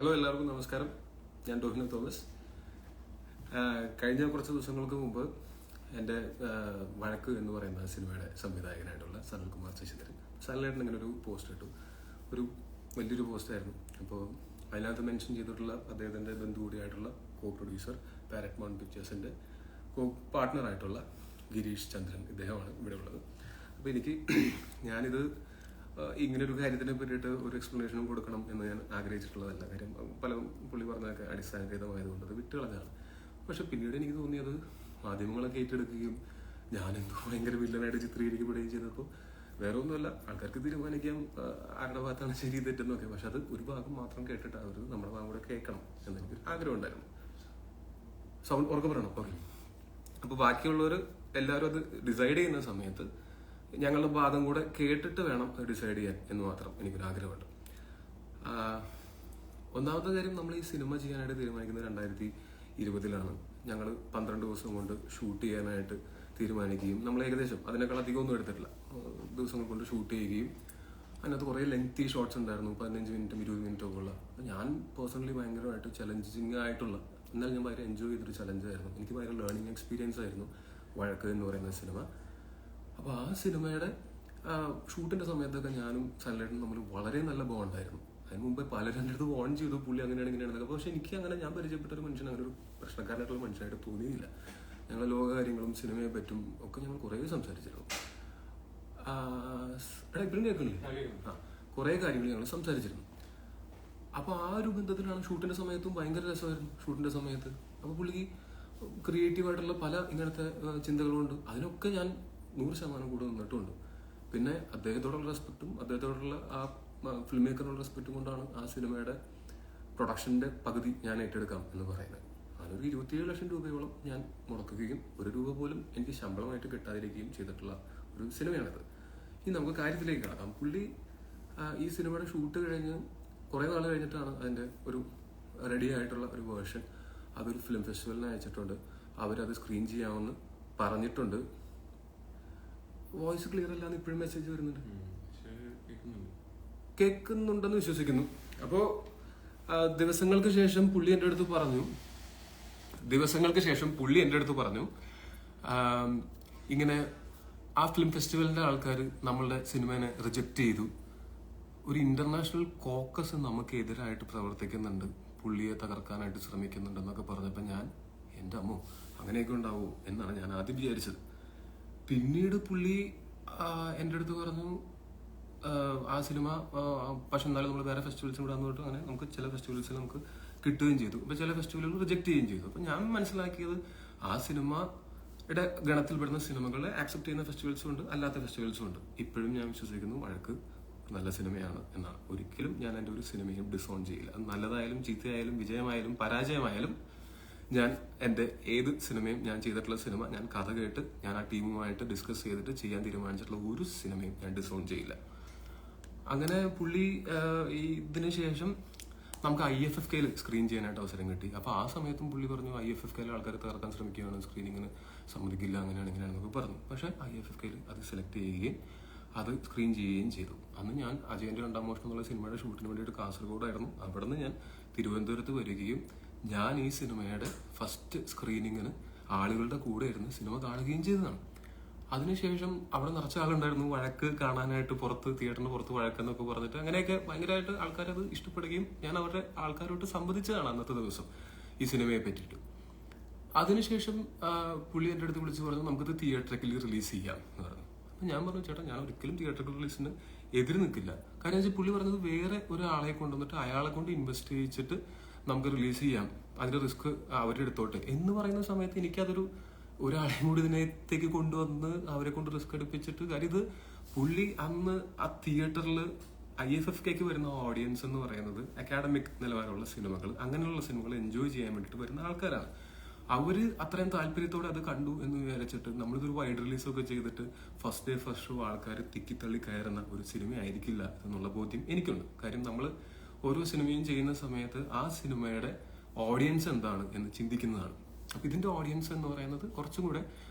Hello, എല്ലാവർക്കും നമസ്കാരം. ഞാൻ ടോഹിന തോമസ്. കഴിഞ്ഞ കുറച്ച് ദിവസങ്ങൾക്ക് മുമ്പ് എൻ്റെ വഴക്ക് എന്ന് പറയുന്ന സിനിമയുടെ സംവിധായകനായിട്ടുള്ള സനൽകുമാർ ശശിധരൻ സനലേട്ടൻ ഇങ്ങനെ ഒരു പോസ്റ്റ് ഇട്ടു. ഒരു വലിയൊരു പോസ്റ്റായിരുന്നു. അപ്പോൾ അതിനകത്ത് മെൻഷൻ ചെയ്തിട്ടുള്ള അദ്ദേഹത്തിൻ്റെ ബന്ധു കൂടിയായിട്ടുള്ള കോ പ്രൊഡ്യൂസർ പാരറ്റ്മൗണ്ട് പിക്ചേഴ്സിൻ്റെ കോ പാർട്ട്ണറായിട്ടുള്ള ഗിരീഷ് ചന്ദ്രൻ, ഇദ്ദേഹമാണ് ഇവിടെ ഉള്ളത്. അപ്പോൾ ഞാനിത് ഇങ്ങനൊരു കാര്യത്തിനെ പറ്റിയിട്ട് ഒരു എക്സ്പ്ലനേഷനും കൊടുക്കണം എന്ന് ഞാൻ ആഗ്രഹിച്ചിട്ടുള്ളതല്ല. കാര്യം പല പുള്ളി പറഞ്ഞതൊക്കെ അടിസ്ഥാനരഹിതമായതുകൊണ്ട് അത് വിട്ടുകളഞ്ഞാണ്. പക്ഷെ പിന്നീട് എനിക്ക് തോന്നിയത് മാധ്യമങ്ങളൊക്കെ ഏറ്റെടുക്കുകയും ഞാനെന്തോ ഭയങ്കര വില്ലനായിട്ട് ചിത്രീകരിക്കപ്പെടുകയും ചെയ്തപ്പോൾ വേറെ ഒന്നുമല്ല, ആൾക്കാർക്ക് തീരുമാനിക്കാം ആരുടെ ഭാഗത്താണ് ശരി തെറ്റെന്നൊക്കെ. പക്ഷെ അത് ഒരു ഭാഗം മാത്രം കേട്ടിട്ട് അവർ നമ്മുടെ ഭാഗം കൂടെ കേൾക്കണം എന്നെനിക്കൊരു ആഗ്രഹം ഉണ്ടായിരുന്നു. സൗണ്ട് ഉറക്കെ പറയണം. ഓക്കെ. അപ്പോൾ ബാക്കിയുള്ളവർ എല്ലാവരും അത് ഡിസൈഡ് ചെയ്യുന്ന സമയത്ത് ഞങ്ങളുടെ ഭാഗം കൂടെ കേട്ടിട്ട് വേണം ഡിസൈഡ് ചെയ്യാൻ എന്ന് മാത്രം എനിക്കൊരു ആഗ്രഹമുണ്ട്. ഒന്നാമത്തെ കാര്യം, നമ്മൾ ഈ സിനിമ ചെയ്യാനായിട്ട് തീരുമാനിക്കുന്നത് 2020 ഞങ്ങൾ 12 ദിവസം കൊണ്ട് ഷൂട്ട് ചെയ്യാനായിട്ട് തീരുമാനിക്കുകയും നമ്മൾ ഏകദേശം അതിനേക്കാൾ അധികമൊന്നും എടുത്തിട്ടില്ല, ദിവസങ്ങൾ കൊണ്ട് ഷൂട്ട് ചെയ്യുകയും അതിനകത്ത് കുറേ ലെങ്തി ഷോട്ട്സ് ഉണ്ടായിരുന്നു, 15 മിനിറ്റും 20 മിനിറ്റും ഒക്കെ ഉള്ള. ഞാൻ പേഴ്സണലി ഭയങ്കരമായിട്ട് ചലഞ്ചിങ് ആയിട്ടുള്ള, എന്നാൽ ഞാൻ ഭയങ്കര എൻജോയ് ചെയ്തൊരു ചലഞ്ചായിരുന്നു. എനിക്ക് ഭയങ്കര ലേണിംഗ് എക്സ്പീരിയൻസ് ആയിരുന്നു വഴക്ക് എന്ന് പറയുന്ന സിനിമ. അപ്പോൾ ആ സിനിമയുടെ ഷൂട്ടിൻ്റെ സമയത്തൊക്കെ ഞാനും സനലേട്ടനും തമ്മിൽ വളരെ നല്ല ബോണ്ടായിരുന്നു. അതിന് മുമ്പ് പലരും എൻ്റെ അടുത്ത് വോൺ ചെയ്തു, പുള്ളി അങ്ങനെയാണ് ഇങ്ങനെയാണെന്നൊക്കെ. പക്ഷെ എനിക്ക് അങ്ങനെ, ഞാൻ പരിചയപ്പെട്ട ഒരു മനുഷ്യൻ അങ്ങനെ ഒരു പ്രശ്നക്കാരനായിട്ടുള്ള മനുഷ്യനായിട്ട് തോന്നിയില്ല. ഞങ്ങൾ ലോകകാര്യങ്ങളും സിനിമയെ പറ്റും ഒക്കെ ഞങ്ങൾ കുറേ സംസാരിച്ചിരുന്നു. ഇപ്പോഴും കേൾക്കണില്ലേ? കുറേ കാര്യങ്ങൾ ഞങ്ങൾ സംസാരിച്ചിരുന്നു. അപ്പോൾ ആ ഒരു ബന്ധത്തിലാണ് ഷൂട്ടിൻ്റെ സമയത്തും ഭയങ്കര രസമായിരുന്നു. ഷൂട്ടിൻ്റെ സമയത്ത് അപ്പോൾ പുള്ളിക്ക് ക്രിയേറ്റീവായിട്ടുള്ള പല ഇങ്ങനത്തെ ചിന്തകളുണ്ട്. അതിനൊക്കെ ഞാൻ 100% കൂടെ നിന്നിട്ടുണ്ട്. പിന്നെ അദ്ദേഹത്തോടുള്ള റെസ്പെക്റ്റും അദ്ദേഹത്തോടുള്ള ആ ഫിലിം മേക്കറിനുള്ള റെസ്പെക്റ്റും കൊണ്ടാണ് ആ സിനിമയുടെ പ്രൊഡക്ഷൻ്റെ പകുതി ഞാൻ ഏറ്റെടുക്കാം എന്ന് പറയുന്നത്. അതിനൊരു 27 ലക്ഷം രൂപയോളം ഞാൻ മുടക്കുകയും 1 രൂപ പോലും എനിക്ക് ശമ്പളമായിട്ട് കിട്ടാതിരിക്കുകയും ചെയ്തിട്ടുള്ള ഒരു സിനിമയാണിത്. ഇനി നമുക്ക് കാര്യത്തിലേക്ക് കടക്കാം. പുള്ളി ഈ സിനിമയുടെ ഷൂട്ട് കഴിഞ്ഞ് കുറേ നാൾ കഴിഞ്ഞിട്ടാണ് അതിൻ്റെ ഒരു റെഡി ആയിട്ടുള്ള ഒരു വേർഷൻ അതൊരു ഫിലിം ഫെസ്റ്റിവലിന് അയച്ചിട്ടുണ്ട്. അവരത് സ്ക്രീൻ ചെയ്യാമെന്ന് പറഞ്ഞിട്ടുണ്ട്. വോയിസ് ക്ലിയർ അല്ലാന്ന് ഇപ്പോഴും മെസ്സേജ് വരുന്നുണ്ട്. കേൾക്കുന്നുണ്ടെന്ന് വിശ്വസിക്കുന്നു. അപ്പോൾ ദിവസങ്ങൾക്ക് ശേഷം പുള്ളി എൻ്റെ അടുത്ത് പറഞ്ഞു ഇങ്ങനെ ആ ഫിലിം ഫെസ്റ്റിവലിന്റെ ആൾക്കാർ നമ്മളുടെ സിനിമയെ റിജക്റ്റ് ചെയ്തു, ഒരു ഇന്റർനാഷണൽ കോക്കസ് നമുക്ക് എതിരായിട്ട് പ്രവർത്തിക്കുന്നുണ്ട്, പുള്ളിയെ തകർക്കാനായിട്ട് ശ്രമിക്കുന്നുണ്ടെന്നൊക്കെ പറഞ്ഞപ്പോൾ ഞാൻ, എൻ്റെ അമ്മോ അങ്ങനെയൊക്കെ ഉണ്ടാവോ എന്നാണ് ഞാൻ ആദ്യം വിചാരിച്ചത്. പിന്നീട് പുള്ളി എൻ്റെ അടുത്ത് പറഞ്ഞു ആ സിനിമ പക്ഷെ എന്നാലും നമ്മൾ വേറെ ഫെസ്റ്റിവൽസും കൂടെ വന്നിട്ട് അങ്ങനെ നമുക്ക് ചില ഫെസ്റ്റിവൽസിൽ നമുക്ക് കിട്ടുകയും ചെയ്തു, അപ്പോൾ ചില ഫെസ്റ്റിവലുകൾ റിജക്ട് ചെയ്യുകയും ചെയ്തു. അപ്പോൾ ഞാൻ മനസ്സിലാക്കിയത് ആ സിനിമയുടെ ഗണത്തിൽപ്പെടുന്ന സിനിമകളെ ആക്സെപ്റ്റ് ചെയ്യുന്ന ഫെസ്റ്റിവൽസും ഉണ്ട്, അല്ലാത്ത ഫെസ്റ്റിവൽസും ഉണ്ട്. ഇപ്പോഴും ഞാൻ വിശ്വസിക്കുന്നു വഴക്ക് നല്ല സിനിമയാണ് എന്നാണ്. ഒരിക്കലും ഞാൻ എൻ്റെ ഒരു സിനിമയും ഡിസോൺ ചെയ്യില്ല. അത് നല്ലതായാലും ചീത്തയായാലും വിജയമായാലും പരാജയമായാലും ഞാൻ എൻ്റെ ഏത് സിനിമയും, ഞാൻ ചെയ്തിട്ടുള്ള സിനിമ ഞാൻ കഥ കേട്ട് ഞാൻ ആ ടീമുമായിട്ട് ഡിസ്കസ് ചെയ്തിട്ട് ചെയ്യാൻ തീരുമാനിച്ചിട്ടുള്ള ഒരു സിനിമയും ഞാൻ ഡിസോൺ ചെയ്യില്ല. അങ്ങനെ പുള്ളി ഇതിന് ശേഷം നമുക്ക് IFFKയിൽ സ്ക്രീൻ ചെയ്യാനായിട്ട് അവസരം കിട്ടി. അപ്പോൾ ആ സമയത്തും പുള്ളി പറഞ്ഞു IFFKയിൽ ആൾക്കാർ തകർക്കാൻ ശ്രമിക്കുകയാണ്, സ്ക്രീനിങ്ങിന് സമ്മതിക്കില്ല, അങ്ങനെയാണെന്നൊക്കെ പറഞ്ഞു. പക്ഷേ IFFKയിൽ അത് സെലക്ട് ചെയ്യുകയും അത് സ്ക്രീൻ ചെയ്യുകയും ചെയ്തു. അന്ന് ഞാൻ അജയൻ്റെ 2ാം മോഷണം എന്നുള്ള സിനിമയുടെ ഷൂട്ടിന് വേണ്ടിയിട്ട് കാസർഗോഡായിരുന്നു. അവിടെ നിന്ന് ഞാൻ തിരുവനന്തപുരത്ത് വരികയും ഞാൻ ഈ സിനിമയുടെ ഫസ്റ്റ് സ്ക്രീനിങ്ങിന് ആളുകളുടെ കൂടെ ഇരുന്ന് സിനിമ കാണുകയും ചെയ്തതാണ്. അതിനുശേഷം അവിടെ നിറച്ച ആളുണ്ടായിരുന്നു വഴക്ക് കാണാനായിട്ട്, തിയേറ്ററിന് പുറത്ത് വഴക്കെന്നൊക്കെ പറഞ്ഞിട്ട്. അങ്ങനെയൊക്കെ ഭയങ്കരമായിട്ട് ആൾക്കാരത് ഇഷ്ടപ്പെടുകയും ഞാൻ അവരുടെ ആൾക്കാരോട്ട് സംവദിച്ചതാണ് അന്നത്തെ ദിവസം ഈ സിനിമയെ പറ്റിയിട്ട്. അതിനുശേഷം പുള്ളി എൻ്റെ അടുത്ത് വിളിച്ച് പറഞ്ഞു നമുക്കിത് തിയേറ്ററിൽ റിലീസ് ചെയ്യാം എന്ന് പറഞ്ഞു. അപ്പം ഞാൻ പറഞ്ഞു ചേട്ടാ, ഞാൻ ഒരിക്കലും തിയേറ്ററിൽ റിലീസിന് എതിര് നിൽക്കില്ല. കാര്യം വെച്ചാൽ പുള്ളി പറഞ്ഞത് വേറെ ഒരാളെ കൊണ്ടുവന്നിട്ട് അയാളെ കൊണ്ട് ഇൻവെസ്റ്റ് ചെയ്യിച്ചിട്ട് നമുക്ക് റിലീസ് ചെയ്യാം, അതിന്റെ റിസ്ക് അവരെടുത്തോട്ടെ എന്ന് പറയുന്ന സമയത്ത് എനിക്കതൊരു ഒരാളെയും കൂടി ഇതിനകത്തേക്ക് കൊണ്ടുവന്ന് അവരെ കൊണ്ട് റിസ്ക് എടുപ്പിച്ചിട്ട്, കാര്യം ഇത് പുള്ളി അന്ന് ആ തിയേറ്ററിൽ IFFKക്ക് വരുന്ന ഓഡിയൻസ് എന്ന് പറയുന്നത് അക്കാഡമിക് നിലവാരമുള്ള സിനിമകൾ, അങ്ങനെയുള്ള സിനിമകൾ എൻജോയ് ചെയ്യാൻ വേണ്ടിയിട്ട് വരുന്ന ആൾക്കാരാണ്. അവര് അത്രയും താല്പര്യത്തോടെ അത് കണ്ടു എന്ന് വിചാരിച്ചിട്ട് നമ്മളിതൊരു വൈഡ് റിലീസൊക്കെ ചെയ്തിട്ട് ഫസ്റ്റ് ഡേ ഫസ്റ്റ് ഷോ ആൾക്കാർ തിക്കിത്തള്ളി കയറുന്ന ഒരു സിനിമ ആയിരിക്കില്ല എന്നുള്ള ബോധ്യം എനിക്കുണ്ട്. കാര്യം നമ്മൾ ഓരോ സിനിമയും ചെയ്യുന്ന സമയത്ത് ആ സിനിമയുടെ ഓഡിയൻസ് എന്താണ് എന്ന് ചിന്തിക്കുന്നതാണ്. അപ്പം ഇതിന്റെ ഓഡിയൻസ് എന്ന് പറയുന്നത് കുറച്ചും കൂടെ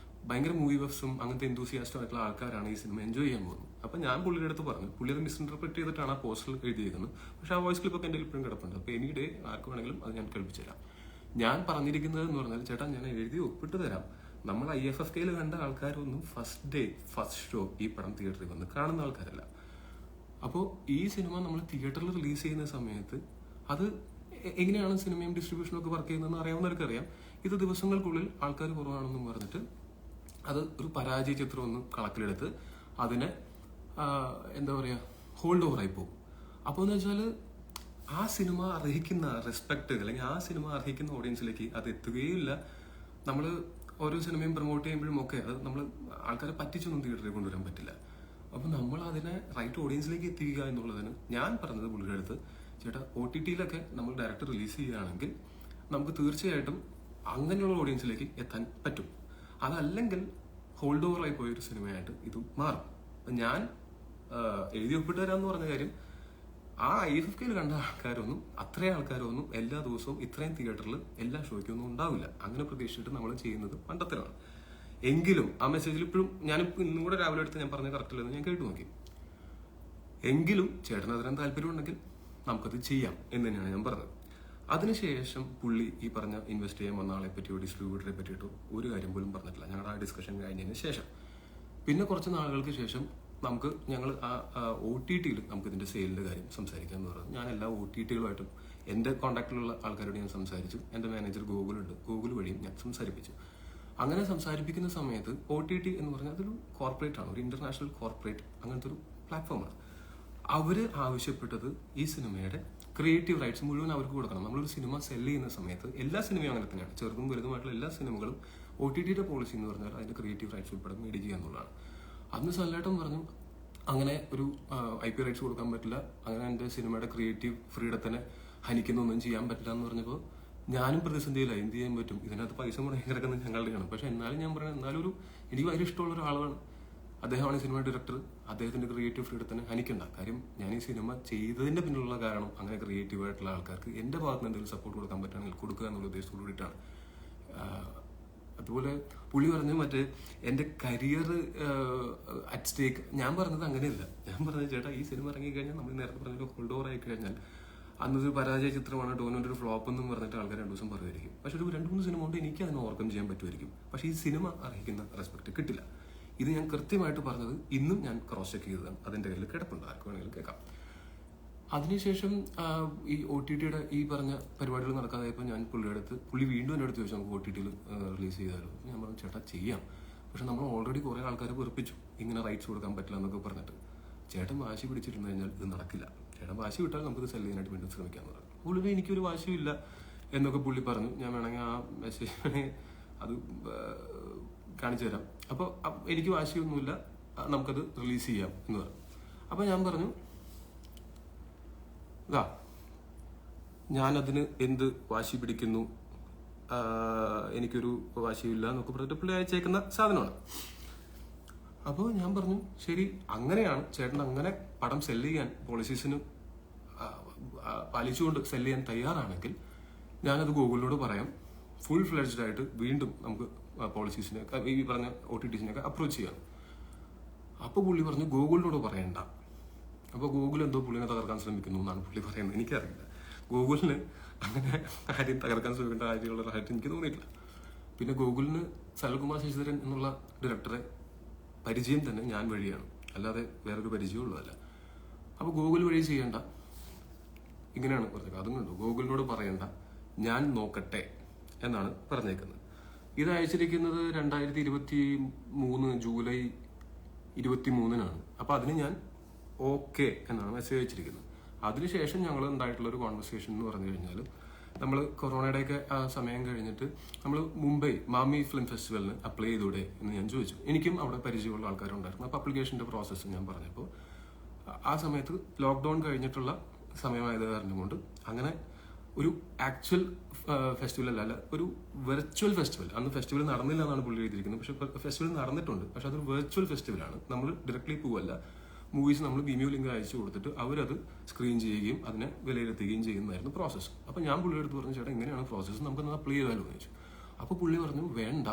ഭയങ്കര മൂവി ബഫ്സും അങ്ങനത്തെ എന്തൂസിയാസ്റ്റും ആയിട്ടുള്ള ആൾക്കാരാണ് ഈ സിനിമ എൻജോയ് ചെയ്യാൻ പോകുന്നത്. അപ്പം ഞാൻ പുള്ളിയുടെ അടുത്ത് പറഞ്ഞു, പുള്ളി അത് മിസ്ഇന്റർപ്രറ്റ് ചെയ്തിട്ടാണ് ആ പോസ്റ്ററിൽ എഴുതിയിരിക്കുന്നത്. പക്ഷെ ആ വോയിസ് ക്ലിപ്പൊക്കെ എൻ്റെ ഇപ്പോഴും കിടപ്പുണ്ട്. അപ്പോൾ എനി ഡേ ആർക്ക് വേണമെങ്കിലും അത് ഞാൻ കേൾപ്പിച്ചു തരാം. ഞാൻ പറഞ്ഞിരിക്കുന്നത് എന്ന് പറഞ്ഞാൽ, ചേട്ടാ ഞാൻ എഴുതി ഒപ്പിട്ട് തരാം, നമ്മൾ IFFK കണ്ട ആൾക്കാരൊന്നും ഫസ്റ്റ് ഡേ ഫസ്റ്റ് ഷോ ഈ പടം തിയേറ്ററിൽ വന്ന് കാണുന്ന ആൾക്കാരല്ല. അപ്പോൾ ഈ സിനിമ നമ്മൾ തിയേറ്ററിൽ റിലീസ് ചെയ്യുന്ന സമയത്ത് അത് എങ്ങനെയാണ് സിനിമയും ഡിസ്ട്രിബ്യൂഷനും ഒക്കെ വർക്ക് ചെയ്യുന്നതെന്ന് അറിയാവുന്നവർക്ക് അറിയാം. ഇത് ദിവസങ്ങൾക്കുള്ളിൽ ആൾക്കാർ കുറവാണെന്നും പറഞ്ഞിട്ട് അത് ഒരു പരാജയ ചിത്രം ഒന്ന് കണക്കിലെടുത്ത് അതിനെ എന്താ പറയുക ഹോൾഡ് ഓവറായി പോകും. അപ്പോൾ എന്ന് വെച്ചാൽ ആ സിനിമ അർഹിക്കുന്ന റെസ്പെക്ട് അല്ലെങ്കിൽ ആ സിനിമ അർഹിക്കുന്ന ഓഡിയൻസിലേക്ക് അത് എത്തുകയില്ല. നമ്മൾ ഓരോ സിനിമയും പ്രൊമോട്ട് ചെയ്യുമ്പോഴും ഒക്കെ അത് നമ്മൾ ആൾക്കാരെ പറ്റിച്ചൊന്നും തിയേറ്ററിൽ കൊണ്ടുവരാൻ പറ്റില്ല. അപ്പം നമ്മൾ അതിനെ റൈറ്റ് ഓഡിയൻസിലേക്ക് എത്തിക്കുക എന്നുള്ളതിന് ഞാൻ പറഞ്ഞത് പുള്ളിയുടെ അടുത്ത്, ചേട്ടാ OTTയിലൊക്കെ നമ്മൾ ഡയറക്റ്റ് റിലീസ് ചെയ്യുകയാണെങ്കിൽ നമുക്ക് തീർച്ചയായിട്ടും അങ്ങനെയുള്ള ഓഡിയൻസിലേക്ക് എത്താൻ പറ്റും. അതല്ലെങ്കിൽ ഹോൾഡ് ഓവറായി പോയൊരു സിനിമയായിട്ട് ഇത് മാറും. അപ്പം ഞാൻ എഴുതി ഒപ്പിട്ട് തരാമെന്ന് പറഞ്ഞ കാര്യം, ആ IFFK കണ്ട ആൾക്കാരൊന്നും അത്രയും ആൾക്കാരൊന്നും എല്ലാ ദിവസവും ഇത്രയും തിയേറ്ററിൽ എല്ലാ ഷോയ്ക്കൊന്നും ഉണ്ടാവില്ല. അങ്ങനെ പ്രതീക്ഷിച്ചിട്ട് നമ്മൾ ചെയ്യുന്നത് പണ്ടത്തിലാണ്. എങ്കിലും ആ മെസ്സേജിൽ ഇപ്പോഴും ഞാനിപ്പോൾ ഇന്നും കൂടെ രാവിലെ എടുത്ത് ഞാൻ പറഞ്ഞ കറക്റ്റില്ലെന്ന് ഞാൻ കേട്ടു നോക്കി. എങ്കിലും ചേട്ടന് അതിന് താല്പര്യമുണ്ടെങ്കിൽ നമുക്കത് ചെയ്യാം എന്ന് തന്നെയാണ് ഞാൻ പറഞ്ഞത്. അതിനുശേഷം പുള്ളി ഈ പറഞ്ഞ ഇൻവെസ്റ്റ് ചെയ്യാൻ വന്ന ആളെ പറ്റിയോ ഡിസ്ട്രിബ്യൂട്ടറെ പറ്റിയിട്ടോ ഒരു കാര്യം പോലും പറഞ്ഞിട്ടില്ല. ഞങ്ങളുടെ ആ ഡിസ്കഷൻ കഴിഞ്ഞതിന് ശേഷം പിന്നെ കുറച്ച് നാളുകൾക്ക് ശേഷം ഞങ്ങൾ ആ OTTയിൽ നമുക്ക് ഇതിന്റെ സെയിലിന്റെ കാര്യം സംസാരിക്കാമെന്ന് പറഞ്ഞു. ഞാൻ എല്ലാ OTTകളുമായിട്ടും എൻ്റെ കോൺടാക്റ്റിലുള്ള ആൾക്കാരോട് ഞാൻ സംസാരിച്ചു. എൻ്റെ മാനേജർ ഗൂഗിളുണ്ട്, ഗൂഗിൾ വഴിയും ഞാൻ സംസാരിപ്പിച്ചു. അങ്ങനെ സംസാരിപ്പിക്കുന്ന സമയത്ത് OTT എന്ന് പറഞ്ഞാൽ അതൊരു കോർപ്പറേറ്റ് ആണ്, ഒരു ഇന്റർനാഷണൽ കോർപ്പറേറ്റ് അങ്ങനത്തെ ഒരു പ്ലാറ്റ്ഫോമാണ്. അവര് ആവശ്യപ്പെട്ടത് ഈ സിനിമയുടെ ക്രിയേറ്റീവ് റൈറ്റ്സ് മുഴുവൻ അവർക്ക് കൊടുക്കണം. നമ്മളൊരു സിനിമ സെല് ചെയ്യുന്ന സമയത്ത് എല്ലാ സിനിമയും അങ്ങനെ തന്നെയാണ്, ചെറുതും വലുതുമായിട്ടുള്ള എല്ലാ സിനിമകളും OTTയുടെ പോളിസി എന്ന് പറഞ്ഞാൽ അതിന്റെ ക്രിയേറ്റീവ് റൈറ്റ്സ് ഉൾപ്പെടെ മേടിക്കുക എന്നുള്ളതാണ്. അന്ന് സല്ലാട്ടം പറഞ്ഞു അങ്ങനെ ഒരു IP റൈറ്റ്സ് കൊടുക്കാൻ പറ്റില്ല, അങ്ങനെ എൻ്റെ സിനിമയുടെ ക്രിയേറ്റീവ് ഫ്രീഡത്തിനെ ഹനിക്കുന്നൊന്നും ചെയ്യാൻ പറ്റില്ല എന്ന് പറഞ്ഞപ്പോൾ ഞാനും പ്രതിസന്ധിയിലായി. എന്ത് ചെയ്യാൻ പറ്റും, ഇതിനകത്ത് പൈസ മുടങ്ങി കിടക്കുന്നത് ഞങ്ങളുടെയാണ്. പക്ഷെ എന്നാലും ഞാൻ പറയുന്നത്, എന്നാലും എനിക്ക് ഭയങ്കര ഇഷ്ടമുള്ള ഒരാളാണ്, അദ്ദേഹമാണ് സിനിമ ഡയറക്ടർ, അദ്ദേഹത്തിന്റെ ക്രിയേറ്റീവ് ഫ്രീഡത്തിന് ഹനിക്കണ്ട. കാര്യം ഞാൻ ഈ സിനിമ ചെയ്തതിന്റെ പിന്നിലുള്ള കാരണം അങ്ങനെ ക്രിയേറ്റീവ് ആയിട്ടുള്ള ആൾക്കാർക്ക് എന്റെ ഭാഗത്ത് നിന്ന് എന്തെങ്കിലും സപ്പോർട്ട് കൊടുക്കാൻ പറ്റുകയാണെങ്കിൽ കൊടുക്കുക എന്നുള്ള ഉദ്ദേശത്തോട് കൂടിയിട്ടാണ്. അതുപോലെ പുള്ളി പറഞ്ഞു മറ്റേ എൻ്റെ കരിയർ അറ്റ് സ്റ്റേക്ക്. ഞാൻ പറഞ്ഞത് അങ്ങനെയല്ല. ഞാൻ പറഞ്ഞത്, ചേട്ടാ ഈ സിനിമ ഇറങ്ങിക്കഴിഞ്ഞാൽ നമ്മൾ നേരത്തെ പറഞ്ഞ ഹോൾഡ് ഓവർ ആയി കഴിഞ്ഞാൽ അന്നൊരു പരാജയ ചിത്രമാണ്, ഡോനോന്റെ ഒരു ഫ്ലോപ്പ് എന്നും പറഞ്ഞിട്ട് ആൾക്കാർ 2 ദിവസം പറയുമായിരിക്കും. പക്ഷെ ഒരു 2-3 സിനിമ കൊണ്ട് എനിക്ക് അതിനെ ഓവർകം ചെയ്യാൻ പറ്റുമായിരിക്കും. പക്ഷെ ഈ സിനിമ അർഹിക്കുന്ന റെസ്പെക്ട് കിട്ടില്ല. ഇത് ഞാൻ കൃത്യമായിട്ട് പറഞ്ഞത് ഇന്നും ഞാൻ ക്രോസ് ചെക്ക് ചെയ്തതാണ്. അതിന്റെ കയ്യിൽ കിടപ്പുണ്ട്, ആർക്ക് വേണമെങ്കിലും കേൾക്കാം. അതിനുശേഷം ഈ OTTയുടെ ഈ പറഞ്ഞ പരിപാടികൾ നടക്കാതായപ്പോൾ ഞാൻ പുള്ളി വീണ്ടും എൻ്റെ അടുത്ത് ചോദിച്ചു, നമുക്ക് OTTയിൽ റിലീസ് ചെയ്താലോ? ഞാൻ പറഞ്ഞു, ചേട്ടാ ചെയ്യാം, പക്ഷെ നമ്മൾ ഓൾറെഡി കുറേ ആൾക്കാരെ വെറുപ്പിച്ചു ഇങ്ങനെ റൈറ്റ്സ് കൊടുക്കാൻ പറ്റില്ല എന്നൊക്കെ പറഞ്ഞിട്ട്. ചേട്ടൻ വാശി പിടിച്ചിരുന്നു കഴിഞ്ഞാൽ ഇത് നടക്കില്ല, ചേട്ടൻ വാശി വിട്ടാൽ നമുക്കിത് സെല് ചെയ്യാനായിട്ട് വീണ്ടും ശ്രമിക്കാമെന്ന് പറഞ്ഞു. പുള്ളി എനിക്കൊരു വാശിയില്ല എന്നൊക്കെ പുള്ളി പറഞ്ഞു. ഞാൻ വേണമെങ്കിൽ ആ മെസ്സേജ് അത് കാണിച്ചു തരാം. അപ്പോൾ എനിക്ക് വാശിയൊന്നുമില്ല, നമുക്കത് റിലീസ് ചെയ്യാം എന്ന് പറഞ്ഞു. അപ്പോൾ ഞാൻ പറഞ്ഞു, ഞാനതിന് എന്ത് വാശി പിടിക്കുന്നു, എനിക്കൊരു വാശിയില്ല എന്നൊക്കെ പറഞ്ഞിട്ട് പുള്ളി അയച്ചേക്കുന്ന സാധനമാണ്. അപ്പോൾ ഞാൻ പറഞ്ഞു, ശരി അങ്ങനെയാണ് ചേട്ടൻ അങ്ങനെ പടം സെല് ചെയ്യാൻ പോളിസീസിന് പാലിച്ചുകൊണ്ട് സെല് ചെയ്യാൻ തയ്യാറാണെങ്കിൽ ഞാനത് ഗൂഗിളിനോട് പറയാം, ഫുൾ ഫ്ലെഡ്ജ്ഡ് ആയിട്ട് വീണ്ടും നമുക്ക് പോളിസീസിനെ ഈ പറഞ്ഞ OTTസിനെയൊക്കെ അപ്രോച്ച് ചെയ്യാം. അപ്പോൾ പുള്ളി പറഞ്ഞു, ഗൂഗിളിനോട് പറയണ്ട. അപ്പോൾ ഗൂഗിൾ എന്തോ പുള്ളിനെ തകർക്കാൻ ശ്രമിക്കുന്നു എന്നാണ് പുള്ളി പറയുന്നത്. എനിക്കറിയില്ല, ഗൂഗിളിന് അങ്ങനെ കാര്യം തകർക്കാൻ ശ്രമിക്കേണ്ട കാര്യമുള്ളതായിട്ട് എനിക്ക് തോന്നിയിട്ടില്ല. പിന്നെ ഗൂഗിളിന് സനൽകുമാർ ശശിധരൻ എന്നുള്ള ഡയറക്ടറെ പരിചയം തന്നെ ഞാൻ വഴിയാണ്, അല്ലാതെ വേറൊരു പരിചയമുള്ളതല്ല. അപ്പോൾ ഗൂഗിൾ വഴി ചെയ്യേണ്ട, ഇങ്ങനെയാണ് പറഞ്ഞത്. അതും കണ്ടു, ഗൂഗിളിനോട് പറയണ്ട, ഞാൻ നോക്കട്ടെ എന്നാണ് പറഞ്ഞേക്കുന്നത്. ഇത് അയച്ചിരിക്കുന്നത് 2023 ജൂലൈ 23-നാണ്. അപ്പോൾ അതിന് ഞാൻ ഓക്കെ എന്നാണ് മെസ്സേജ് അയച്ചിരിക്കുന്നത്. അതിനുശേഷം ഞങ്ങൾ ഉണ്ടായിട്ടുള്ള ഒരു കോൺവെർസേഷൻ എന്ന് പറഞ്ഞു കഴിഞ്ഞാൽ, നമ്മൾ കൊറോണയുടെയൊക്കെ ആ സമയം കഴിഞ്ഞിട്ട് നമ്മൾ മുംബൈ മാമി ഫിലിം ഫെസ്റ്റിവലിന് അപ്ലൈ ചെയ്തൂടെ എന്ന് ഞാൻ ചോദിച്ചു. എനിക്കും അവിടെ പരിചയമുള്ള ആൾക്കാരുണ്ടായിരുന്നു. അപ്പോൾ അപ്ലിക്കേഷൻ്റെ പ്രോസസ്സ് ഞാൻ പറഞ്ഞപ്പോൾ ആ സമയത്ത് ലോക്ക്ഡൗൺ കഴിഞ്ഞിട്ടുള്ള സമയമായത് കാരണം കൊണ്ട് അങ്ങനെ ഒരു ആക്ച്വൽ ഫെസ്റ്റിവൽ അല്ല, ഒരു വെർച്വൽ ഫെസ്റ്റിവൽ. അന്ന് ഫെസ്റ്റിവൽ നടന്നില്ല എന്നാണ് പുള്ളി എഴുതിയിരിക്കുന്നത്, പക്ഷെ ഫെസ്റ്റിവൽ നടന്നിട്ടുണ്ട്. പക്ഷെ അതൊരു വെർച്വൽ ഫെസ്റ്റിവലാണ്. നമ്മൾ ഡയറക്ട്ലി പോവല്ല, മൂവീസ് നമ്മൾ വിമിയോ ലിങ്ക് അയച്ചു കൊടുത്തിട്ട് അവരത് സ്ക്രീൻ ചെയ്യുകയും അതിനെ വിലയിരുത്തുകയും ചെയ്യുന്നതായിരുന്നു പ്രോസസ്സ്. അപ്പോൾ ഞാൻ പുള്ളിയുടെ അടുത്ത് പറഞ്ഞു, ചേട്ടാ ഇങ്ങനെയാണ് പ്രോസസ്സ്, നമുക്കൊന്ന് അപ്ലൈ ചെയ്താലോ എന്ന് ചോദിച്ചു. അപ്പോൾ പുള്ളി പറഞ്ഞു, വേണ്ട,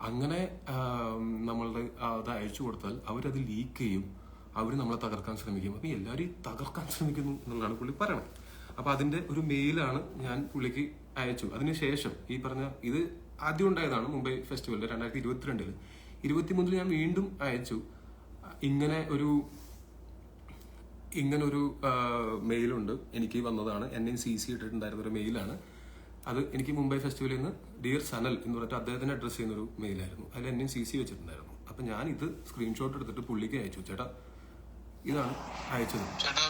അങ്ങനെ നമ്മളുടെ അത് അയച്ചു കൊടുത്താൽ അവരത് ലീക്ക് ചെയ്യും, അവർ നമ്മളെ തകർക്കാൻ ശ്രമിക്കും. അപ്പം എല്ലാവരും തകർക്കാൻ ശ്രമിക്കുന്നു എന്നുള്ളതാണ് പുള്ളി പറയണത്. അപ്പം അതിന്റെ ഒരു മെയിലാണ് ഞാൻ പുള്ളിക്ക് അയച്ചു. അതിനുശേഷം ഈ പറഞ്ഞ ഇത് ആദ്യം ഉണ്ടായതാണ് മുംബൈ ഫെസ്റ്റിവലിൽ 2022. 2023 ഞാൻ വീണ്ടും അയച്ചു. ഇങ്ങനൊരു മെയിലുണ്ട് എനിക്ക് വന്നതാണ്, എന്നെ CC ഇട്ടിട്ടുണ്ടായിരുന്ന ഒരു മെയിലാണ് അത്. എനിക്ക് മുംബൈ ഫെസ്റ്റിവലിൽ നിന്ന് ഡിയർ സനൽ എന്ന് പറഞ്ഞിട്ട് അദ്ദേഹത്തിന് അഡ്രസ് ചെയ്യുന്ന ഒരു മെയിലായിരുന്നു. അതിൽ എന്നെ CC വെച്ചിട്ടുണ്ടായിരുന്നു. അപ്പൊ ഞാൻ ഇത് സ്ക്രീൻഷോട്ട് എടുത്തിട്ട് പുള്ളിക്ക് അയച്ചു. ചേട്ടാ ഇതാണ് അയച്ചത്. ചേട്ടാ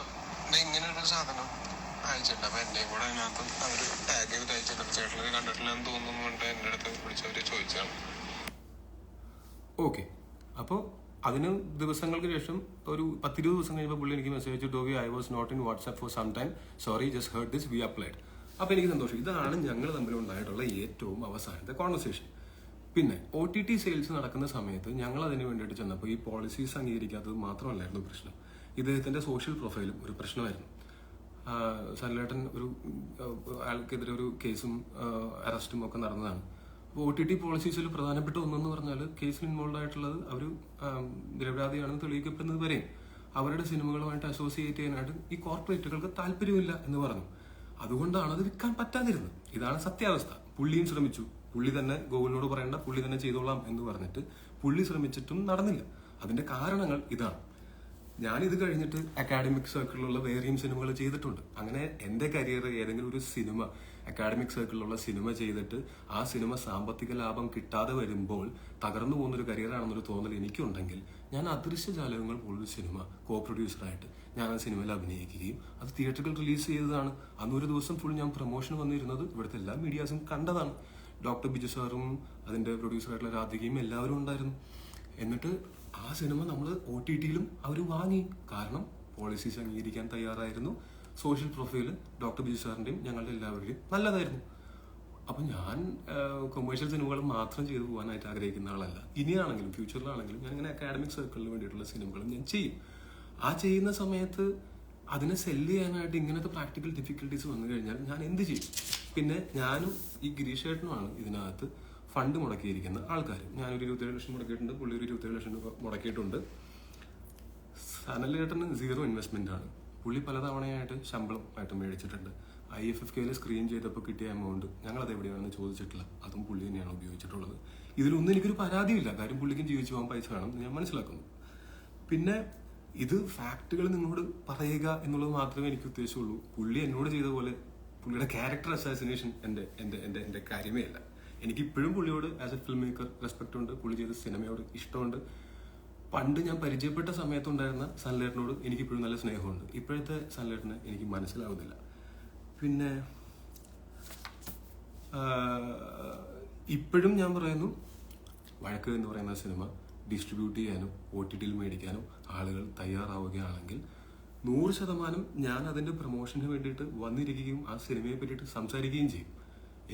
ഇങ്ങനെ ഒരു സാധനം അയച്ചിട്ടുണ്ട്. അപ്പൊ എന്റെ കൂടെ അതിനകത്ത് അവര് ടാഗ് ചെയ്ത് അയച്ചിട്ടുണ്ട്. ചേട്ടനത് കണ്ടിട്ടില്ലെന്ന് തോന്നുന്നു കൊണ്ട് എന്റെ അടുത്ത് വിളിച്ചവര് ചോദിച്ചാണ്. ഓക്കെ, അപ്പോൾ അതിന് ദിവസങ്ങൾക്ക് ശേഷം ഒരു 10-20 ദിവസം കഴിഞ്ഞപ്പോൾ പുള്ളി എനിക്ക് മെസ്സേജ് അയച്ചു, "ഡോവി, I was not in WhatsApp for some time, sorry, just heard this, we applied." അപ്പോൾ എനിക്ക് സന്തോഷം. ഇതാണ് ഞങ്ങൾ തമ്മിലുണ്ടായിട്ടുള്ള ഏറ്റവും അവസാനത്തെ കോൺവെർസേഷൻ. പിന്നെ OTT സെയിൽസ് നടക്കുന്ന സമയത്ത് ഞങ്ങൾ അതിന് വേണ്ടിയിട്ട് ചെന്നപ്പോൾ ഈ പോളിസീസ് അംഗീകരിക്കാത്തത് മാത്രമല്ലായിരുന്നു പ്രശ്നം, ഇദ്ദേഹത്തിന്റെ സോഷ്യൽ പ്രൊഫൈലും ഒരു പ്രശ്നമായിരുന്നു. സനലേട്ടൻ ആൾക്കെതിരെ ഒരു കേസും അറസ്റ്റും ഒക്കെ നടന്നതാണ്. OTT പോളിസീസിൽ പ്രധാനപ്പെട്ട ഒന്നെന്ന് പറഞ്ഞാൽ കേസിൽ ഇൻവോൾവ് ആയിട്ടുള്ളത് അവർ നിരപരാധിയാണെന്ന് തെളിയിക്കപ്പെടുന്നത് വരെ അവരുടെ സിനിമകളുമായിട്ട് അസോസിയേറ്റ് ചെയ്യാനായിട്ട് ഈ കോർപ്പറേറ്റുകൾക്ക് താല്പര്യമില്ല എന്ന് പറഞ്ഞു. അതുകൊണ്ടാണ് അത് വിൽക്കാൻ പറ്റാതിരുന്നത്. ഇതാണ് സത്യാവസ്ഥ. പുള്ളിയും ശ്രമിച്ചു, പുള്ളി തന്നെ ഗോകുലിനോട് പറയേണ്ട, പുള്ളി തന്നെ ചെയ്തോളാം എന്ന് പറഞ്ഞിട്ട് പുള്ളി ശ്രമിച്ചിട്ടും നടന്നില്ല. അതിന്റെ കാരണങ്ങൾ ഇതാണ്. ഞാൻ ഇത് കഴിഞ്ഞിട്ട് അക്കാഡമിക് സർക്കിളിലുള്ള വേറെയും സിനിമകൾ ചെയ്തിട്ടുണ്ട്. അങ്ങനെ എന്റെ കരിയർ ഏതെങ്കിലും ഒരു സിനിമ അക്കാഡമിക് സർക്കിളിലുള്ള സിനിമ ചെയ്തിട്ട് ആ സിനിമ സാമ്പത്തിക ലാഭം കിട്ടാതെ വരുമ്പോൾ തകർന്നു പോകുന്നൊരു കരിയറാണെന്നൊരു തോന്നൽ എനിക്കുണ്ടെങ്കിൽ ഞാൻ അദൃശ്യജാലകങ്ങൾ പോലൊരു സിനിമ പ്രൊഡ്യൂസറായിട്ട് ഞാൻ ആ സിനിമയിൽ അഭിനയിക്കുകയും അത് തിയേറ്ററുകൾ റിലീസ് ചെയ്തതാണ്. അന്നൊരു ദിവസം ഫുൾ ഞാൻ പ്രൊമോഷൻ വന്നിരുന്നത് ഇവിടുത്തെ എല്ലാ മീഡിയാസും കണ്ടതാണ്. ഡോക്ടർ ബിജു സാറും അതിന്റെ പ്രൊഡ്യൂസറായിട്ടുള്ള രാധികയും എല്ലാവരും ഉണ്ടായിരുന്നു. എന്നിട്ട് ആ സിനിമ നമ്മൾ OTTയിലും അവർ വാങ്ങി. കാരണം പോളിസീസ് അംഗീകരിക്കാൻ തയ്യാറായിരുന്നു. സോഷ്യൽ പ്രൊഫൈല് ഡോക്ടർ ബിജു സാറിന്റെയും ഞങ്ങളുടെ എല്ലാവരുടെയും നല്ലതായിരുന്നു. അപ്പം ഞാൻ കൊമേഴ്ഷ്യൽ സിനിമകൾ മാത്രം ചെയ്തു പോകാനായിട്ട് ആഗ്രഹിക്കുന്ന ആളല്ല. ഇനിയാണെങ്കിലും ഫ്യൂച്ചറിലാണെങ്കിലും ഞാൻ ഇങ്ങനെ അക്കാഡമിക് സർക്കിളിന് വേണ്ടിയിട്ടുള്ള സിനിമകളും ഞാൻ ചെയ്യും. ആ ചെയ്യുന്ന സമയത്ത് അതിനെ സെല്ല് ചെയ്യാനായിട്ട് ഇങ്ങനത്തെ പ്രാക്ടിക്കൽ ഡിഫിക്കൽട്ടീസ് വന്നു കഴിഞ്ഞാൽ ഞാൻ എന്ത് ചെയ്യും? പിന്നെ ഞാനും ഈ ഗിരീഷ് ചേട്ടനുമാണ് ഇതിനകത്ത് ഫണ്ട് മുടക്കിയിരിക്കുന്ന ആൾക്കാർ. ഞാനൊരു 27 ലക്ഷം മുടക്കിയിട്ടുണ്ട്, പുള്ളി ഒരു 27 ലക്ഷം രൂപ മുടക്കിയിട്ടുണ്ട്. സനലേട്ടന് 0 ഇൻവെസ്റ്റ്മെന്റ് ആണ്. പുള്ളി പലതവണയായിട്ട് ശമ്പളം ആയിട്ട് മേടിച്ചിട്ടുണ്ട്. IFFKയിൽ സ്ക്രീൻ ചെയ്തപ്പോൾ കിട്ടിയ എമൗണ്ട് ഞങ്ങളത് എവിടെയാണെന്ന് ചോദിച്ചിട്ടില്ല, അതും പുള്ളി തന്നെയാണ് ഉപയോഗിച്ചിട്ടുള്ളത്. ഇതിലൊന്നും എനിക്കൊരു പരാതിയില്ല, കാര്യം പുള്ളിക്കും ജീവിച്ചു പോകാൻ പൈസ വേണം എന്ന് ഞാൻ മനസ്സിലാക്കുന്നു. പിന്നെ ഇത് ഫാക്ടുകൾ നിങ്ങളോട് പറയുക എന്നുള്ളത് മാത്രമേ എനിക്ക് ഉദ്ദേശമുള്ളൂ. പുള്ളി എന്നോട് ചെയ്ത പോലെ പുള്ളിയുടെ ക്യാരക്ടർ അസാസിനേഷൻ എന്റെ കാര്യമേ അല്ല. എനിക്ക് ഇപ്പോഴും പുള്ളിയോട് as a film maker respect ഉണ്ട്, പുള്ളി ചെയ്ത സിനിമയോട് ഇഷ്ടമുണ്ട്. പണ്ട് ഞാൻ പരിചയപ്പെട്ട സമയത്തുണ്ടായിരുന്ന സനലേട്ടനോട് എനിക്ക് ഇപ്പോഴും നല്ല സ്നേഹമുണ്ട്. ഇപ്പോഴത്തെ സനലേട്ടനെ എനിക്ക് മനസ്സിലാവുന്നില്ല. പിന്നെ ഇപ്പോഴും ഞാൻ പറയുന്നു, വഴക്ക് എന്ന് പറയുന്ന സിനിമ ഡിസ്ട്രിബ്യൂട്ട് ചെയ്യാനും OTTയിൽ മേടിക്കാനും ആളുകൾ തയ്യാറാവുകയാണെങ്കിൽ 100% ഞാൻ അതിന്റെ പ്രൊമോഷന് വേണ്ടിയിട്ട് വന്നിരിക്കുകയും ആ സിനിമയെ പറ്റിയിട്ട് സംസാരിക്കുകയും ചെയ്യും.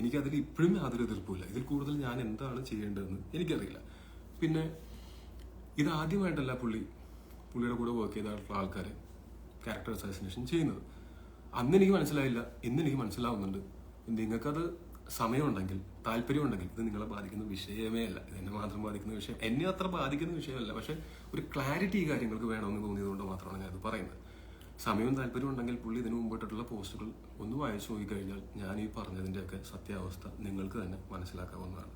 എനിക്കതിൽ ഇപ്പോഴും യാതൊരു എതിർപ്പില്ല. ഇതിൽ കൂടുതൽ ഞാൻ എന്താണ് ചെയ്യേണ്ടതെന്ന് എനിക്കറിയില്ല. പിന്നെ ഇത് ആദ്യമായിട്ടല്ല പുള്ളിയുടെ കൂടെ വർക്ക് ചെയ്തിട്ടുള്ള ആൾക്കാരെ ക്യാരക്ടർ അസാസിനേഷൻ ചെയ്യുന്നത്. അന്ന് എനിക്ക് മനസ്സിലായില്ല, ഇന്ന് എനിക്ക് മനസ്സിലാവുന്നുണ്ട്. നിങ്ങൾക്കത് സമയമുണ്ടെങ്കിൽ, താല്പര്യമുണ്ടെങ്കിൽ, ഇത് നിങ്ങളെ ബാധിക്കുന്ന വിഷയമേ അല്ല. ഇത് എന്നെ മാത്രം ബാധിക്കുന്ന വിഷയം, എന്നെ അത്ര ബാധിക്കുന്ന വിഷയമല്ല. പക്ഷെ ഒരു ക്ലാരിറ്റി ഈ കാര്യങ്ങൾക്ക് വേണമെന്ന് തോന്നിയതുകൊണ്ട് മാത്രമാണ് ഞാനത് പറയുന്നത്. സമയവും താല്പര്യം ഉണ്ടെങ്കിൽ പുള്ളി ഇതിനു മുമ്പിട്ടുള്ള പോസ്റ്റുകൾ ഒന്ന് വായിച്ചു നോക്കിക്കഴിഞ്ഞാൽ ഞാൻ ഈ പറഞ്ഞതിൻ്റെയൊക്കെ സത്യാവസ്ഥ നിങ്ങൾക്ക് തന്നെ മനസ്സിലാക്കാവുന്നതാണ്.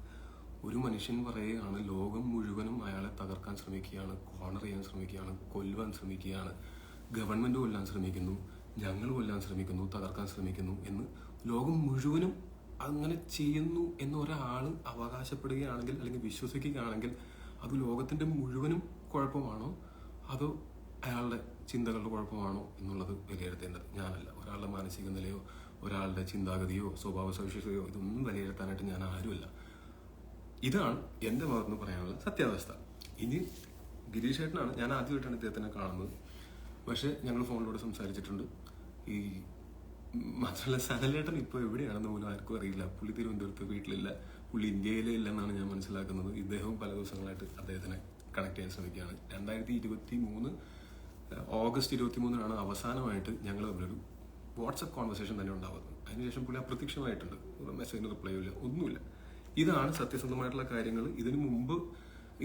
ഒരു മനുഷ്യൻ പറയുകയാണ് ലോകം മുഴുവനും അയാളെ തകർക്കാൻ ശ്രമിക്കുകയാണ്, കോർണർ ചെയ്യാൻ ശ്രമിക്കുകയാണ്, കൊല്ലുവാൻ ശ്രമിക്കുകയാണ്, ഗവൺമെന്റ് കൊല്ലാൻ ശ്രമിക്കുന്നു, ഞങ്ങൾ കൊല്ലാൻ ശ്രമിക്കുന്നു, തകർക്കാൻ ശ്രമിക്കുന്നു എന്ന് ലോകം മുഴുവനും അങ്ങനെ ചെയ്യുന്നു എന്ന് ഒരാൾ അവകാശപ്പെടുകയാണെങ്കിൽ അല്ലെങ്കിൽ വിശ്വസിക്കുകയാണെങ്കിൽ അത് ലോകത്തിന്റെ മുഴുവനും കുഴപ്പമാണോ അതോ അയാളുടെ ചിന്തകളുടെ കുഴപ്പമാണോ എന്നുള്ളത് വിലയിരുത്തേണ്ടത് ഞാനല്ല. ഒരാളുടെ മാനസിക നിലയോ ഒരാളുടെ ചിന്താഗതിയോ സ്വഭാവ സവിശേഷതയോ ഇതൊന്നും വിലയിരുത്താനായിട്ട് ഞാൻ ആരുമല്ല. ഇതാണ് എൻ്റെ ഭാഗത്തുനിന്ന് പറയാനുള്ള സത്യാവസ്ഥ. ഇനി ഗിരീഷ് ചേട്ടനാണ്, ഞാൻ ആദ്യമായിട്ടാണ് ഇദ്ദേഹത്തിനെ കാണുന്നത്. പക്ഷെ ഞങ്ങൾ ഫോണിലൂടെ സംസാരിച്ചിട്ടുണ്ട്. ഈ മാത്രമല്ല സനലേട്ടൻ ഇപ്പോൾ എവിടെയാണെന്ന് പോലും ആർക്കും അറിയില്ല. പുള്ളി തിരുവനന്തപുരത്ത് വീട്ടിലില്ല, പുള്ളി ഇന്ത്യയിലേ ഇല്ലെന്നാണ് ഞാൻ മനസ്സിലാക്കുന്നത്. ഇദ്ദേഹവും പല ദിവസങ്ങളായിട്ട് അദ്ദേഹത്തിനെ കണക്ട് ചെയ്യാൻ ശ്രമിക്കുകയാണ്. 2023 ഓഗസ്റ്റ് 23 അവസാനമായിട്ട് ഞങ്ങൾ തമ്മിലൊരു വാട്സപ്പ് കോൺവെർസേഷൻ തന്നെ ഉണ്ടാവുന്നത്. അതിനുശേഷം പുള്ളി അപ്രത്യക്ഷമായിട്ടുണ്ട്. മെസ്സേജിന് റിപ്ലൈ ഇല്ല, ഒന്നുമില്ല. ഇതാണ് സത്യസന്ധമായിട്ടുള്ള കാര്യങ്ങൾ. ഇതിനു മുമ്പ്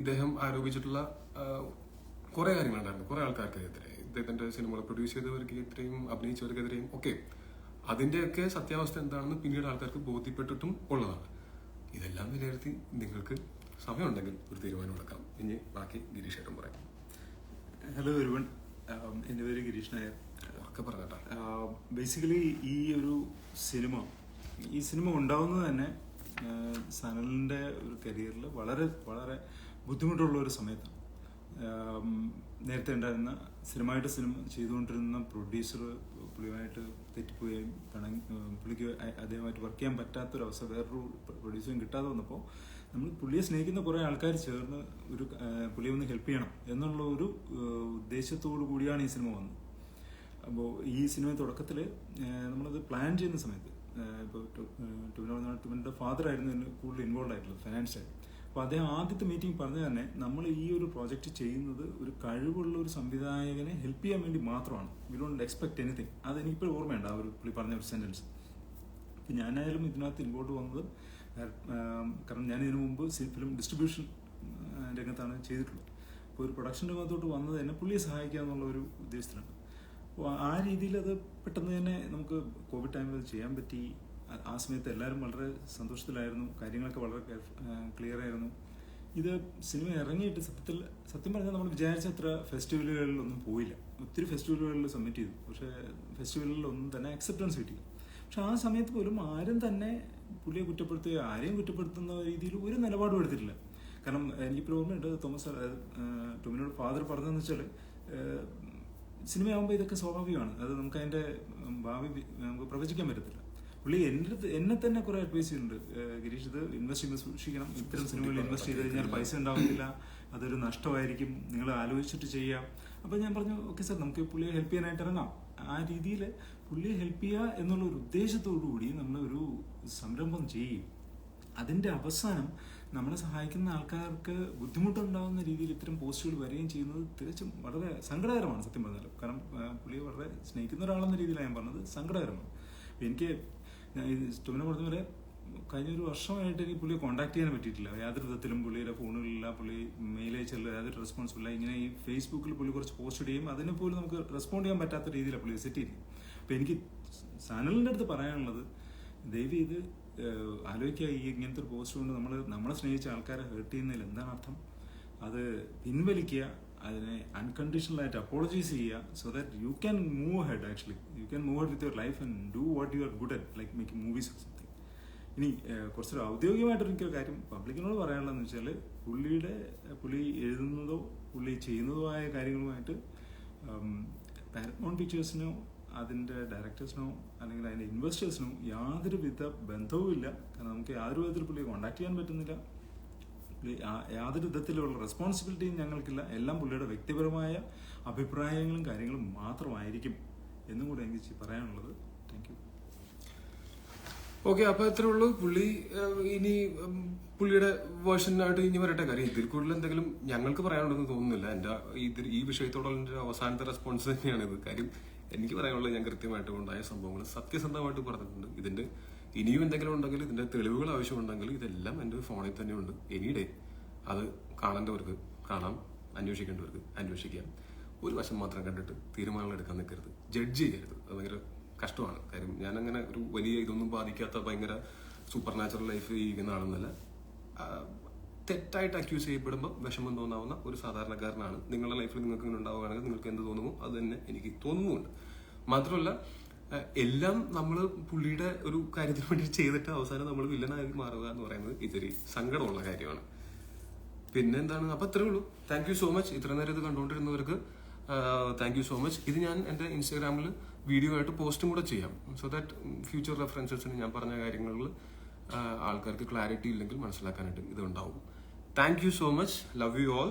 ഇദ്ദേഹം ആരോപിച്ചിട്ടുള്ള കുറെ കാര്യങ്ങളുണ്ടായിരുന്നു, കുറെ ആൾക്കാർക്കെതിരെ, ഇദ്ദേഹത്തിന്റെ സിനിമകൾ പ്രൊഡ്യൂസ് ചെയ്തവർക്കെതിരെയും അഭിനയിച്ചവർക്കെതിരെയും ഒക്കെ. അതിന്റെയൊക്കെ സത്യാവസ്ഥ എന്താണെന്ന് പിന്നീട് ആൾക്കാർക്ക് ബോധ്യപ്പെട്ടിട്ടും ഉള്ളതാണ്. ഇതെല്ലാം വിലയിരുത്തി നിങ്ങൾക്ക് സമയമുണ്ടെങ്കിൽ ഒരു തീരുമാനം എടുക്കാം. ഇനി ബാക്കി ഗിരീഷ് ഏട്ടൻ പറയാം. ഹലോ എവരിവൺ, എൻ്റെ പേര് ഗിരീഷ് നായർ. ഒക്കെ പറഞ്ഞേട്ടാ. ബേസിക്കലി ഈ സിനിമ ഉണ്ടാവുന്നത് തന്നെ സനലിൻ്റെ ഒരു കരിയറിൽ വളരെ വളരെ ബുദ്ധിമുട്ടുള്ള ഒരു സമയത്താണ്. നേരത്തെ ഉണ്ടായിരുന്ന സിനിമ ചെയ്തുകൊണ്ടിരുന്ന പ്രൊഡ്യൂസർ പുള്ളിയുമായിട്ട് തെറ്റിപ്പോവുകയും പുള്ളിക്ക് അദ്ദേഹമായിട്ട് വർക്ക് ചെയ്യാൻ പറ്റാത്തൊരവസ്ഥ, വേറൊരു പ്രൊഡ്യൂസറും കിട്ടാതെ വന്നപ്പോൾ നമ്മൾ പുള്ളിയെ സ്നേഹിക്കുന്ന കുറേ ആൾക്കാർ ചേർന്ന് പുള്ളിയെ ഒന്ന് ഹെൽപ്പ് ചെയ്യണം എന്നുള്ള ഒരു ഉദ്ദേശത്തോടു കൂടിയാണ് ഈ സിനിമ വന്നത്. അപ്പോൾ ഈ സിനിമ തുടക്കത്തിൽ നമ്മളത് പ്ലാൻ ചെയ്യുന്ന സമയത്ത് ഇപ്പോൾ ടൊവിനോയുടെ ഫാദറായിരുന്നു ഇതിന് കൂടുതൽ ഇൻവോൾവ് ആയിട്ടുള്ളത് ഫൈനാൻഷ്യലി. അപ്പോൾ അദ്ദേഹം ആദ്യത്തെ മീറ്റിംഗ് പറഞ്ഞത് തന്നെ നമ്മൾ ഈ ഒരു പ്രോജക്റ്റ് ചെയ്യുന്നത് ഒരു കഴിവുള്ള ഒരു സംവിധായകനെ ഹെൽപ്പ് ചെയ്യാൻ വേണ്ടി മാത്രമാണ്. We don't expect anything. അതെനിക്കിപ്പോൾ ഓർമ്മയുണ്ട് ആ ഒരു പുള്ളി പറഞ്ഞ ഒരു സെൻറ്റൻസ്. ഇപ്പം ഞാനായാലും ഇതിനകത്ത് ഇൻവോൾവ് വന്നത് കാരണം ഞാൻ ഇതിനു മുമ്പ് ഫിലിം ഡിസ്ട്രിബ്യൂഷൻ രംഗത്താണ് ചെയ്തിട്ടുള്ളത്. അപ്പോൾ ഒരു പ്രൊഡക്ഷൻ രംഗത്തോട്ട് വന്നത് തന്നെ പുള്ളിയെ സഹായിക്കുക എന്നുള്ള ഒരു ഉദ്ദേശത്തിലാണ്. അപ്പോൾ ആ രീതിയിൽ അത് പെട്ടെന്ന് തന്നെ നമുക്ക് കോവിഡ് ടൈമിൽ അത് ചെയ്യാൻ പറ്റി. ആ സമയത്ത് എല്ലാവരും വളരെ സന്തോഷത്തിലായിരുന്നു, കാര്യങ്ങളൊക്കെ വളരെ ക്ലിയർ ആയിരുന്നു. ഇത് സിനിമ ഇറങ്ങിയിട്ട് സത്യം പറഞ്ഞാൽ നമ്മൾ വിചാരിച്ച അത്ര ഫെസ്റ്റിവലുകളിലൊന്നും പോയില്ല. ഒത്തിരി ഫെസ്റ്റിവലുകളിൽ സബ്മിറ്റ് ചെയ്തു, പക്ഷേ ഫെസ്റ്റിവലുകളിലൊന്നും തന്നെ അക്സെപ്റ്റൻസ് കിട്ടിയില്ല. പക്ഷെ ആ സമയത്ത് പോലും ആരും തന്നെ പുള്ളിയെ കുറ്റപ്പെടുത്തുകയോ ആരെയും കുറ്റപ്പെടുത്തുന്ന രീതിയിൽ ഒരു നിലപാടും എടുത്തിട്ടില്ല. കാരണം എനിക്കിപ്പോൾ ഓർമ്മയുണ്ട്, ടൊവിനോയുടെ ഫാദർ പറഞ്ഞതെന്ന് വെച്ചാൽ സിനിമയാകുമ്പോൾ ഇതൊക്കെ സ്വാഭാവികമാണ്, അത് നമുക്ക് അതിൻ്റെ ഭാവി നമുക്ക് പ്രവചിക്കാൻ പറ്റത്തില്ല. പുള്ളി എന്നെ തന്നെ കുറെ അഡ്വൈസ് ചെയ്യുന്നുണ്ട്, ഗിരീഷ് ഇത് ഇൻവെസ്റ്റ് സൂക്ഷിക്കണം, ഇത്തരം സിനിമകളിൽ ഇൻവെസ്റ്റ് ചെയ്ത് കഴിഞ്ഞാൽ പൈസ ഉണ്ടാവുന്നില്ല, അതൊരു നഷ്ടമായിരിക്കും, നിങ്ങൾ ആലോചിച്ചിട്ട് ചെയ്യാം. അപ്പോൾ ഞാൻ പറഞ്ഞു ഓക്കെ സാർ, നമുക്ക് പുള്ളിയെ ഹെൽപ്പ് ചെയ്യാനായിട്ട് ഇറങ്ങാം. ആ രീതിയിൽ പുള്ളിയെ ഹെൽപ്പ് ചെയ്യുക എന്നുള്ള ഒരു ഉദ്ദേശത്തോടു കൂടി നമ്മൾ ഒരു സംരംഭം ചെയ്യും. അതിൻ്റെ അവസാനം നമ്മളെ സഹായിക്കുന്ന ആൾക്കാർക്ക് ബുദ്ധിമുട്ടുണ്ടാകുന്ന രീതിയിൽ ഇത്തരം പോസ്റ്റുകൾ വരികയും ചെയ്യുന്നത് തികച്ചും വളരെ സങ്കടകരമാണ് സത്യം പറഞ്ഞാൽ. കാരണം പുള്ളിയെ വളരെ സ്നേഹിക്കുന്ന ഒരാളെന്ന രീതിയിലാണ് ഞാൻ പറഞ്ഞത്, സങ്കടകരമാണ്. എനിക്ക് ടൊവിനോ പറഞ്ഞ പോലെ കഴിഞ്ഞൊരു വർഷമായിട്ട് എനിക്ക് പുള്ളിയെ കോൺടാക്ട് ചെയ്യാൻ പറ്റിയിട്ടില്ല. യാതൊരു വിധത്തിലും പുള്ളിയുടെ ഫോണുകളില്ല, പുള്ളി മെയിൽ അയച്ചുള്ള യാതൊരു റെസ്പോൺസിബിളില്ല. ഇങ്ങനെ ഈ ഫേസ്ബുക്കിൽ പുള്ളി കുറച്ച് പോസ്റ്റ് ഇടുകയും അതിനെ പോലും നമുക്ക് റെസ്പോണ്ട് ചെയ്യാൻ പറ്റാത്ത രീതിയിലാണ് പുള്ളി സെറ്റ് ചെയ്തത്. അപ്പോൾ എനിക്ക് സനലിൻ്റെ അടുത്ത് പറയാനുള്ളത്, ദയവ് ഇത് ആലോചിക്കുക, ഈ ഇങ്ങനത്തെ ഒരു പോസ്റ്റ് കൊണ്ട് നമ്മളെ സ്നേഹിച്ച ആൾക്കാരെ ഹേർട്ട് ചെയ്യുന്നതിൽ എന്താണ് അർത്ഥം? അത് പിൻവലിക്കുക, അതിനെ അൺകണ്ടീഷണലായിട്ട് അപ്പോളജൈസ് ചെയ്യുക, so that you can move head. Actually you can move head with your life and do what you are good at, like making movies or something. ഇനി കുറച്ചൊരു ഔദ്യോഗികമായിട്ടൊരു എനിക്കൊരു കാര്യം പബ്ലിക്കിനോട് പറയാനുള്ളതെന്ന് വെച്ചാൽ, പുള്ളി എഴുതുന്നതോ പുള്ളി ചെയ്യുന്നതോ ആയ കാര്യങ്ങളുമായിട്ട് പാരമൗണ്ട് പിക്ചേഴ്സിനോ അതിൻ്റെ ഡയറക്ടേഴ്സിനോ അല്ലെങ്കിൽ അതിൻ്റെ ഇൻവെസ്റ്റേഴ്സിനോ യാതൊരുവിധ ബന്ധവുമില്ല. കാരണം നമുക്ക് യാതൊരു വിധത്തിൽ പുള്ളിയെ കോൺടാക്ട് ചെയ്യാൻ പറ്റുന്നില്ല. യാതൊരു വിധത്തിലുള്ള റെസ്പോൺസിബിലിറ്റിയും ഞങ്ങൾക്കില്ല. എല്ലാം പുള്ളിയുടെ വ്യക്തിപരമായ അഭിപ്രായങ്ങളും കാര്യങ്ങളും മാത്രമായിരിക്കും എന്നും കൂടെ എനിക്ക് പറയാനുള്ളത്. Thank you. ഓക്കെ, അപ്പോൾ ഇത്രേ ഉള്ളൂ. പുള്ളി ഇനി പുള്ളിയുടെ വേർഷനായിട്ട് ഇനി വരട്ടെ. കാര്യം ഇതിൽ കൂടുതൽ എന്തെങ്കിലും ഞങ്ങൾക്ക് പറയാനുണ്ടെന്ന് തോന്നുന്നില്ല. ഈ വിഷയത്തോടുള്ള എൻ്റെ അവസാനത്തെ റെസ്പോൺസ് തന്നെയാണിത്. കാര്യം എനിക്ക് പറയാനുള്ളത്, ഞാൻ കൃത്യമായിട്ട് ഉണ്ടായ സംഭവങ്ങൾ സത്യസന്ധമായിട്ട് പറഞ്ഞിട്ടുണ്ട്. ഇതിന്റെ ഇനിയും എന്തെങ്കിലും ഉണ്ടെങ്കിൽ, ഇതിന്റെ തെളിവുകൾ ആവശ്യമുണ്ടെങ്കിൽ ഇതെല്ലാം എൻ്റെ ഫോണിൽ തന്നെയുണ്ട്. എനിഡേ അത് കാണേണ്ടവർക്ക് കാണാം, അന്വേഷിക്കേണ്ടവർക്ക് അന്വേഷിക്കാം. ഒരു വശം മാത്രം കണ്ടിട്ട് തീരുമാനങ്ങൾ എടുക്കാൻ നിൽക്കരുത്, ജഡ്ജ് ചെയ്യരുത്. അത് ഭയങ്കര കഷ്ടമാണ്. കാര്യം ഞാനങ്ങനെ ഒരു വലിയ ഇതൊന്നും ബാധിക്കാത്ത ഭയങ്കര സൂപ്പർ നാച്ചുറൽ ലൈഫ് ജീവിക്കുന്ന ആളെന്നല്ല. തെറ്റായിട്ട് അക്യൂസ് ചെയ്യപ്പെടുമ്പോൾ വിഷമം തോന്നാവുന്ന ഒരു സാധാരണക്കാരനാണ്. നിങ്ങളുടെ ലൈഫിൽ നിങ്ങൾക്ക് ഇങ്ങനെ ഉണ്ടാവുകയാണെങ്കിൽ നിങ്ങൾക്ക് എന്ത് തോന്നുമോ അത് തന്നെ എനിക്ക് തോന്നുന്നുമുണ്ട്. മാത്രമല്ല, എല്ലാം നമ്മൾ പുള്ളിയുടെ ഒരു കാര്യത്തിന് വേണ്ടി ചെയ്തിട്ട് അവസാനം നമ്മൾ വില്ലനായി മാറുക എന്ന് പറയുന്നത് ഇത്തിരി സങ്കടമുള്ള കാര്യമാണ്. പിന്നെ എന്താണ്, അപ്പം അത്രേ ഉള്ളൂ. Thank you so much. ഇത്ര നേരം ഇത് കണ്ടുകൊണ്ടിരുന്നവർക്ക് താങ്ക് യു സോ മച്ച്. ഇത് ഞാൻ എൻ്റെ ഇൻസ്റ്റാഗ്രാമിൽ വീഡിയോ ആയിട്ട് പോസ്റ്റും കൂടെ ചെയ്യാം, സോ ദാറ്റ് ഫ്യൂച്ചർ റെഫറൻസസിന് ഞാൻ പറഞ്ഞ കാര്യങ്ങളിൽ ആൾക്കാർക്ക് ക്ലാരിറ്റി ഇല്ലെങ്കിൽ മനസ്സിലാക്കാനായിട്ട് ഇത് ഉണ്ടാവും. Thank you so much. Love you all.